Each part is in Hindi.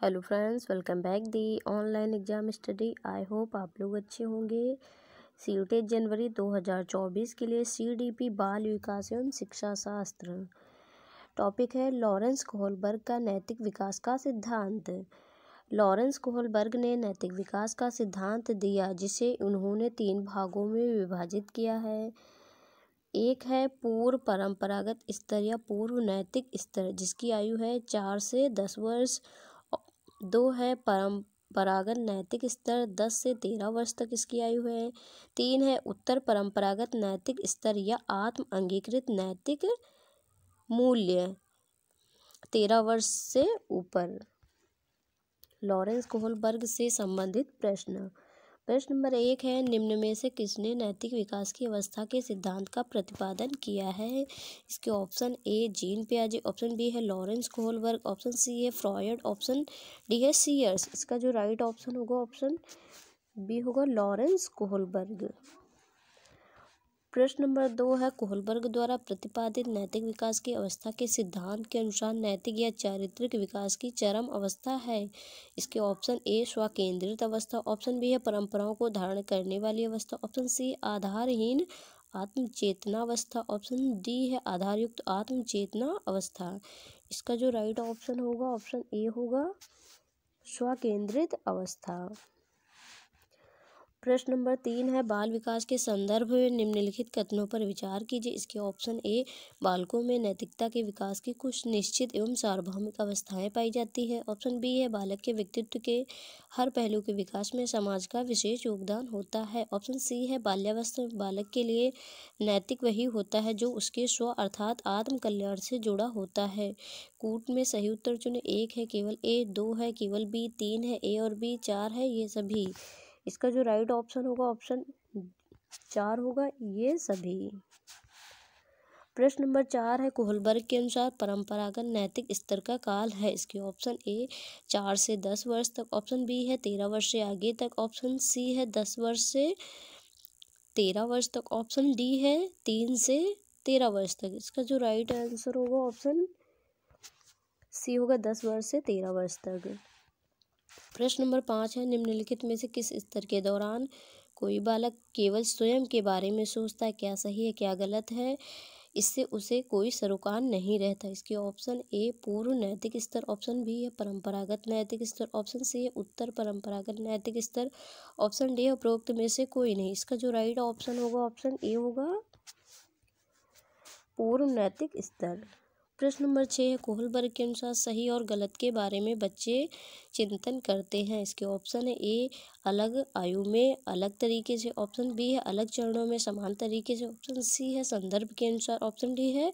Hello friends, welcome back the online exam study. I hope आप लोग अच्छे होंगे। सीटेट जनवरी 2024 के लिए सीडीपी बाल विकास एवं शिक्षा शास्त्र। टॉपिक है लॉरेंस कोहलबर्ग का नैतिक विकास का सिद्धांत। लॉरेंस कोहलबर्ग ने नैतिक विकास का सिद्धांत दिया, जिसे उन्होंने 3 भागों में विभाजित किया है। एक है पूर्व परंपरागत स्तर या पूर्व नैतिक स्तर, जिसकी आयु है 4 से 10 वर्ष। 2 है परंपरागत नैतिक स्तर, 10 से 13 वर्ष तक इसकी आयु है। 3 है उत्तर परंपरागत नैतिक स्तर या आत्म अंगीकृत नैतिक मूल्य, 13 वर्ष से ऊपर। लॉरेंस कोहलबर्ग से संबंधित प्रश्न नंबर 1 है, निम्न में से किसने नैतिक विकास की अवस्था के सिद्धांत का प्रतिपादन किया है? इसके ऑप्शन ए जीन पियाजे, ऑप्शन बी है लॉरेंस कोहलबर्ग, ऑप्शन सी है फ्रॉयड, ऑप्शन डी है सीयर्स। इसका जो राइट ऑप्शन होगा ऑप्शन बी होगा लॉरेंस कोहलबर्ग। प्रश्न नंबर 2 है, कोहलबर्ग द्वारा प्रतिपादित नैतिक विकास की अवस्था के सिद्धांत के अनुसार नैतिक या चारित्रिक विकास की चरम अवस्था है। इसके ऑप्शन ए स्वकेंद्रित अवस्था, ऑप्शन बी है परंपराओं को धारण करने वाली अवस्था, ऑप्शन सी आधारहीन आत्मचेतना अवस्था, ऑप्शन डी है आधारयुक्त आत्मचेतना अवस्था। इसका जो राइट ऑप्शन होगा ऑप्शन ए होगा स्वकेंद्रित अवस्था। प्रश्न नंबर 3 है, बाल विकास के संदर्भ में निम्नलिखित कथनों पर विचार कीजिए। इसके ऑप्शन ए बालकों में नैतिकता के विकास की कुछ निश्चित एवं सार्वभौमिक अवस्थाएं पाई जाती है, ऑप्शन बी है बालक के व्यक्तित्व के हर पहलू के विकास में समाज का विशेष योगदान होता है, ऑप्शन सी है बाल्यावस्था में बालक के लिए नैतिक वही होता है जो उसके स्व अर्थात आत्म कल्याण से जुड़ा होता है। कूट में सही उत्तर चुने। 1 है केवल ए, 2 है केवल बी, 3 है ए और बी, 4 है ये सभी। इसका जो राइट ऑप्शन होगा ऑप्शन 4 होगा ये सभी। प्रश्न नंबर 4 है, कोहलबर्ग के अनुसार परंपरागत नैतिक स्तर का काल है। इसके ऑप्शन ए 4 से 10 वर्ष तक, ऑप्शन बी है 13 वर्ष से आगे तक, ऑप्शन सी है 10 वर्ष से 13 वर्ष तक, ऑप्शन डी है 3 से 13 वर्ष तक। इसका जो राइट आंसर होगा ऑप्शन सी होगा 10 वर्ष से 13 वर्ष तक। प्रश्न नंबर 5 है, निम्नलिखित में से किस स्तर के दौरान कोई बालक केवल स्वयं के बारे में सोचता है? क्या सही है क्या गलत है? इससे उसे कोई सरोकार नहीं रहता। इसके ऑप्शन ए पूर्व नैतिक स्तर, ऑप्शन बी है परंपरागत नैतिक स्तर, ऑप्शन सी है उत्तर परंपरागत नैतिक स्तर, ऑप्शन डी है उपरोक्त में से कोई नहीं। इसका जो राइट ऑप्शन होगा ऑप्शन ए होगा पूर्व नैतिक स्तर। प्रश्न नंबर 6 है, कोहलबर्ग के अनुसार सही और गलत के बारे में बच्चे चिंतन करते हैं। इसके ऑप्शन है ए अलग आयु में अलग तरीके से, ऑप्शन बी है अलग चरणों में समान तरीके से, ऑप्शन सी है संदर्भ के अनुसार, ऑप्शन डी है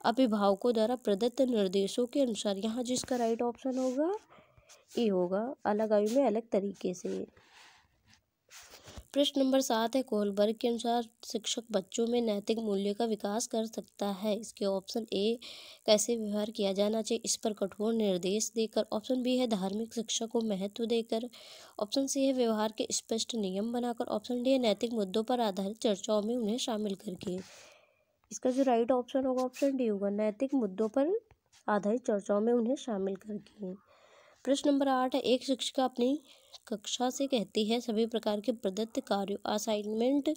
अभिभावकों द्वारा प्रदत्त निर्देशों के अनुसार। यहाँ जिसका राइट ऑप्शन होगा ए होगा अलग आयु में अलग तरीके से। प्रश्न नंबर 7 है, कोहलबर्ग के अनुसार शिक्षक बच्चों में नैतिक मूल्य का विकास कर सकता है। इसके ऑप्शन ए कैसे व्यवहार किया जाना चाहिए, इस पर कठोर निर्देश देकर, ऑप्शन बी है धार्मिक शिक्षा को महत्व देकर, ऑप्शन सी है व्यवहार के स्पष्ट नियम बनाकर, ऑप्शन डी है नैतिक मुद्दों पर आधारित चर्चाओं में उन्हें शामिल करके। इसका जो राइट ऑप्शन होगा ऑप्शन डी होगा नैतिक मुद्दों पर आधारित चर्चाओं में उन्हें शामिल करके। प्रश्न नंबर 8 है, एक शिक्षिका अपनी कक्षा से कहती है सभी प्रकार के प्रदत्त कार्यों असाइनमेंट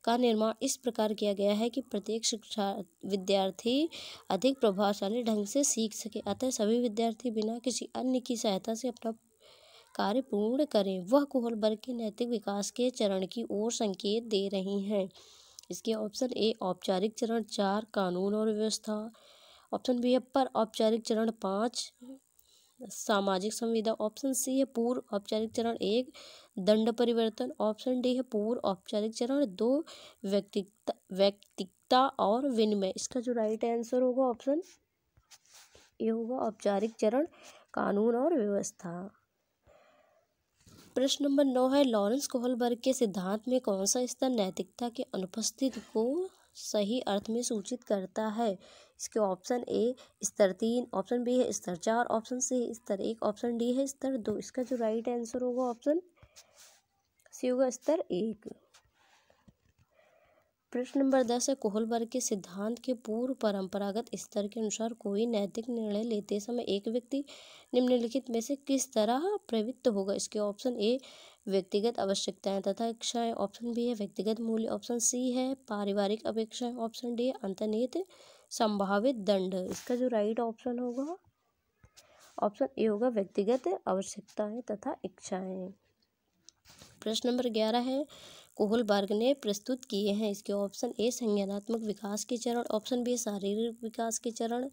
का निर्माण इस प्रकार किया गया है कि प्रत्येक शिक्षा विद्यार्थी अधिक प्रभावशाली ढंग से सीख सके, अतः सभी विद्यार्थी बिना किसी अन्य की सहायता से अपना कार्य पूर्ण करें। वह कोहलबर्ग के नैतिक विकास के चरण की ओर संकेत दे रही हैं। इसके ऑप्शन ए औपचारिक चरण 4 कानून और व्यवस्था, ऑप्शन बी है पर औपचारिक चरण 5 सामाजिक संविदा, ऑप्शन सी है पूर्व औपचारिक चरण 1 दंड परिवर्तन, ऑप्शन डी है पूर्व औपचारिक चरण 2 व्यक्तिकता और विनिमय। इसका जो राइट आंसर होगा ऑप्शन ए होगा औपचारिक चरण कानून और व्यवस्था। प्रश्न नंबर 9 है, लॉरेंस कोहलबर्ग के सिद्धांत में कौन सा स्तर नैतिकता के अनुपस्थिति को सही अर्थ में सूचित करता है? इसके ऑप्शन ए स्तर 3, ऑप्शन बी है स्तर 4, ऑप्शन सी है स्तर 1, ऑप्शन डी है स्तर 2। इसका जो राइट आंसर होगा ऑप्शन सी होगा स्तर 1। प्रश्न नंबर 10 है, कोहलबर्ग के सिद्धांत के पूर्व परंपरागत स्तर के अनुसार कोई नैतिक निर्णय लेते समय एक व्यक्ति निम्नलिखित में से किस तरह प्रवृत्त होगा। इसके ऑप्शन ए व्यक्तिगत आवश्यकताएं तथा इच्छाएं, ऑप्शन बी है व्यक्तिगत मूल्य, ऑप्शन सी है पारिवारिक अपेक्षाएं, ऑप्शन डी है अंतर्निहित संभावित दंड। इसका जो राइट ऑप्शन होगा ऑप्शन ए होगा व्यक्तिगत आवश्यकताएं तथा इच्छाएं। प्रश्न नंबर 11 है, कोहलबर्ग ने प्रस्तुत किए हैं। इसके ऑप्शन ए संज्ञानात्मक विकास के चरण, ऑप्शन बी शारीरिक विकास के चरण,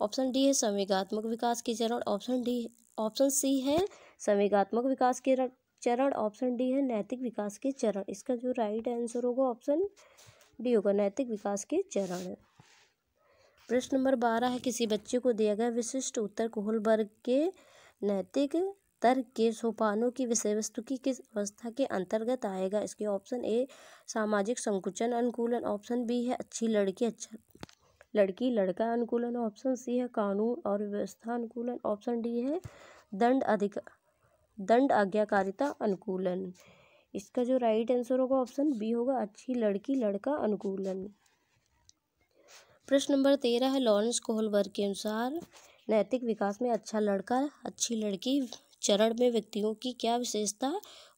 ऑप्शन डी है संवेगात्मक विकास के चरण, ऑप्शन सी है संवेगात्मक विकास के चरण, ऑप्शन डी है नैतिक विकास के चरण। इसका जो राइट आंसर होगा ऑप्शन डी होगा नैतिक विकास के चरण। प्रश्न नंबर 12 है, किसी बच्चे को दिया गया विशिष्ट उत्तर कोहलबर्ग के नैतिक तर्क के सोपानों की विषय वस्तु की किस अवस्था के अंतर्गत आएगा। इसके ऑप्शन ए सामाजिक संकुचन अनुकूलन, ऑप्शन बी है अच्छी लड़की लड़का अनुकूलन, ऑप्शन सी है कानून और व्यवस्था अनुकूलन, ऑप्शन डी है दंड आज्ञाकारिता अनुकूलन। इसका जो राइट आंसर होगा ऑप्शन बी होगा अच्छी लड़की लड़का अनुकूलन। प्रश्न नंबर 13 है, लॉरेंस कोहलबर्ग के अनुसार नैतिक विकास में अच्छा लड़का अच्छी लड़की चरण में व्यक्तियों की क्या विशेषता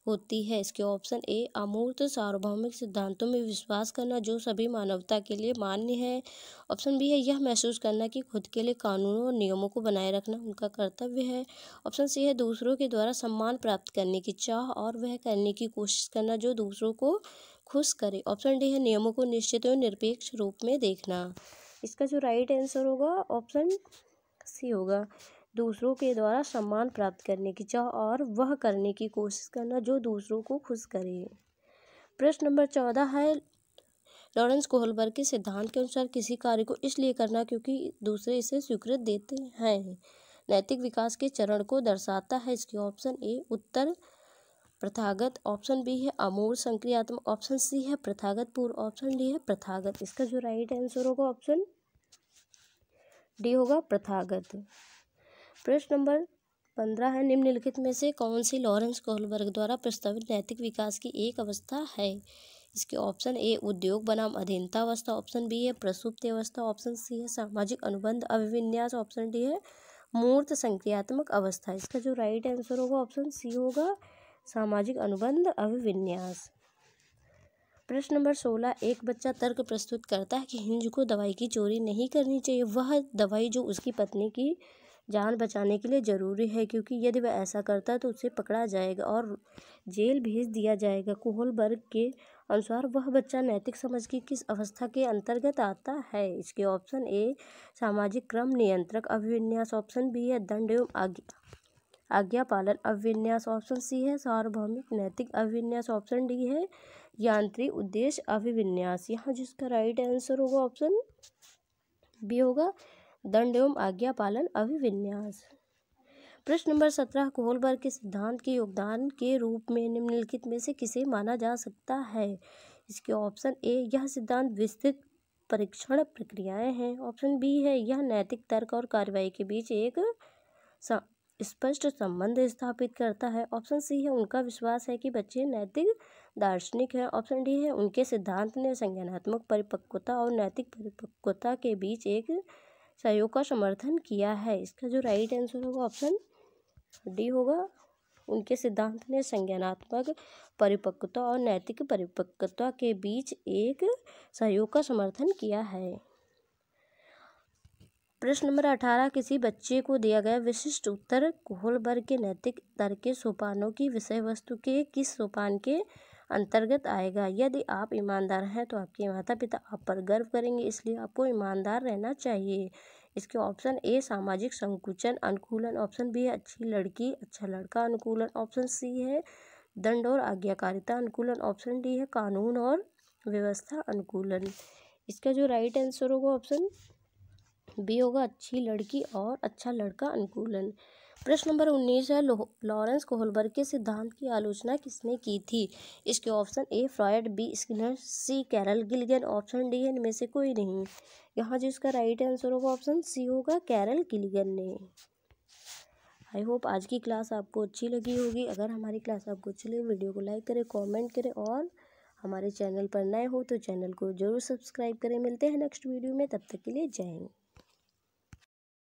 होती है। इसके ऑप्शन ए अमूर्त सार्वभौमिक सिद्धांतों में विश्वास करना जो सभी मानवता के लिए मान्य है, ऑप्शन बी है यह महसूस करना कि खुद के लिए कानूनों और नियमों को बनाए रखना उनका कर्तव्य है, ऑप्शन सी है दूसरों के द्वारा सम्मान प्राप्त करने की चाह और वह करने की कोशिश करना जो दूसरों को खुश करे, ऑप्शन डी है नियमों को निश्चित और निरपेक्ष रूप में देखना। इसका जो राइट आंसर होगा ऑप्शन सी होगा दूसरों के द्वारा सम्मान प्राप्त करने की चाह और वह करने की कोशिश करना जो दूसरों को खुश करे। प्रश्न नंबर 14 है, लॉरेंस कोहलबर्ग के सिद्धांत के अनुसार किसी कार्य को इसलिए करना क्योंकि दूसरे इसे स्वीकृत देते हैं नैतिक विकास के चरण को दर्शाता है। इसके ऑप्शन ए उत्तर प्रथागत, ऑप्शन बी है अमूर्त संक्रियात्मक, ऑप्शन सी है प्रथागत पूर्व, ऑप्शन डी है प्रथागत। इसका जो राइट आंसर होगा ऑप्शन डी होगा प्रथागत। प्रश्न नंबर 15 है, निम्नलिखित में से कौन सी लॉरेंस कोहलबर्ग द्वारा प्रस्तावित नैतिक विकास की एक अवस्था है। इसके ऑप्शन ए उद्योग बनाम अधीनता अवस्था, ऑप्शन बी है प्रसुप्ति अवस्था, ऑप्शन सी है सामाजिक अनुबंध अभिविन्यास, ऑप्शन डी है मूर्त संक्रियात्मक अवस्था। इसका जो राइट आंसर होगा ऑप्शन सी होगा सामाजिक अनुबंध अभिविन्यास। प्रश्न नंबर 16, एक बच्चा तर्क प्रस्तुत करता है कि हिंज को दवाई की चोरी नहीं करनी चाहिए, वह दवाई जो उसकी पत्नी की जान बचाने के लिए ज़रूरी है क्योंकि यदि वह ऐसा करता है तो उसे पकड़ा जाएगा और जेल भेज दिया जाएगा। कोहलबर्ग के अनुसार वह बच्चा नैतिक समझ की किस अवस्था के अंतर्गत आता है। इसके ऑप्शन ए सामाजिक क्रम नियंत्रक अभिविन्यास, ऑप्शन बी है दंड एवं आज्ञा पालन अभिविन्यास, ऑप्शन सी है सार्वभौमिक नैतिक अभिविन्यास, ऑप्शन डी है यांत्रिक उद्देश्य अभिविन्यास। यहाँ जिसका राइट आंसर होगा ऑप्शन बी होगा दंड एवं आज्ञा पालन अभिविन्यास। प्रश्न नंबर 17, कोहलबर्ग के सिद्धांत के योगदान के रूप में निम्नलिखित में से किसे माना जा सकता है। इसके ऑप्शन ए यह सिद्धांत विस्तृत परीक्षण प्रक्रियाएं हैं, ऑप्शन बी है यह नैतिक तर्क और कार्रवाई के बीच एक स्पष्ट संबंध स्थापित करता है, ऑप्शन सी है उनका विश्वास है कि बच्चे नैतिक दार्शनिक हैं, ऑप्शन डी है उनके सिद्धांत ने संज्ञानात्मक परिपक्वता और नैतिक परिपक्वता के बीच एक सहयोग का समर्थन किया है। इसका जो राइट आंसर होगा ऑप्शन डी होगा उनके सिद्धांत ने संज्ञानात्मक परिपक्वता और नैतिक परिपक्वता के बीच एक सहयोग का समर्थन किया है। प्रश्न नंबर 18, किसी बच्चे को दिया गया विशिष्ट उत्तर कोहलबर्ग के नैतिक तर्क के सोपानों की विषय वस्तु के किस सोपान के अंतर्गत आएगा। यदि आप ईमानदार हैं तो आपके माता पिता आप पर गर्व करेंगे, इसलिए आपको ईमानदार रहना चाहिए। इसके ऑप्शन ए सामाजिक संकुचन अनुकूलन, ऑप्शन बी है अच्छी लड़की अच्छा लड़का अनुकूलन, ऑप्शन सी है दंड और आज्ञाकारिता अनुकूलन, ऑप्शन डी है कानून और व्यवस्था अनुकूलन। इसका जो राइट आंसर होगा ऑप्शन बी होगा अच्छी लड़की और अच्छा लड़का अनुकूलन। प्रश्न नंबर 19 है, लॉरेंस कोहलबर्ग के सिद्धांत की आलोचना किसने की थी। इसके option A Freud, B Skinner, C Carol Gilligan, option D इनमें से कोई नहीं। यहाँ जिसका राइट आंसर होगा ऑप्शन सी होगा कैरल गिलिगन ने। आई होप आज की क्लास आपको अच्छी लगी होगी। अगर हमारी क्लास आपको अच्छी लगी वीडियो को लाइक करें, कमेंट करें और हमारे चैनल पर नए हो तो चैनल को ज़रूर सब्सक्राइब करें। मिलते हैं नेक्स्ट वीडियो में, तब तक के लिए जय हिंद।